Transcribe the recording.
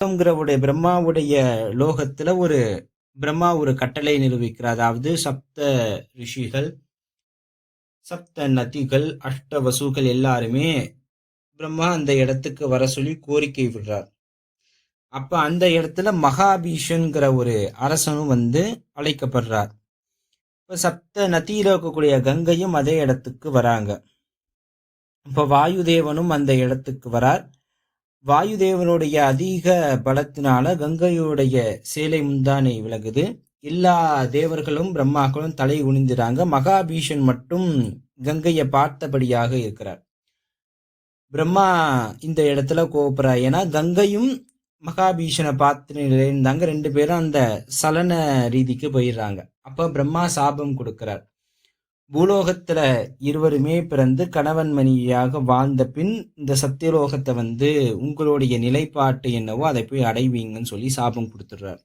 பிரம்மாவுடைய லோகத்துல பிரம்மா ஒரு கட்டளை நிரூபிக்கிறார். அதாவது சப்த ரிஷிகள், சப்த நதிகள், அஷ்ட வசுக்கள் எல்லாருமே பிரம்மா அந்த இடத்துக்கு வர சொல்லி கோரிக்கை விடுறார். அப்ப அந்த இடத்துல மகாபீஷன்கிற ஒரு அரசனும் அழைக்கப்படுறார். இப்ப சப்த நதியில இருக்கக்கூடிய கங்கையும் அதே இடத்துக்கு வராங்க. இப்ப வாயுதேவனும் அந்த இடத்துக்கு வரார். வாயுதேவனுடைய அதிக பலத்தினால கங்கையுடைய சேலை முந்தானை விலகுது. எல்லா தேவர்களும் பிரம்மாக்களும் தலை குனிந்துறாங்க. மகாபீஷன் மட்டும் கங்கையை பார்த்தபடியாக இருக்கிறார். பிரம்மா இந்த இடத்துல கோபுறார். ஏன்னா கங்கையும் மகாபீஷனை பார்த்து இருந்தாங்க. 2 பேரும் அந்த சலன ரீதிக்கு போயிடுறாங்க. அப்ப பிரம்மா சாபம் கொடுக்கிறார். பூலோகத்துல இருவருமே பிறந்து கணவன் மனைவியாக வாழ்ந்த பின் இந்த சத்தியலோகத்தை உங்களுடைய நிலைப்பாட்டு என்னவோ அதை போய் அடைவீங்கன்னு சொல்லி சாபம் கொடுத்துடுறார்.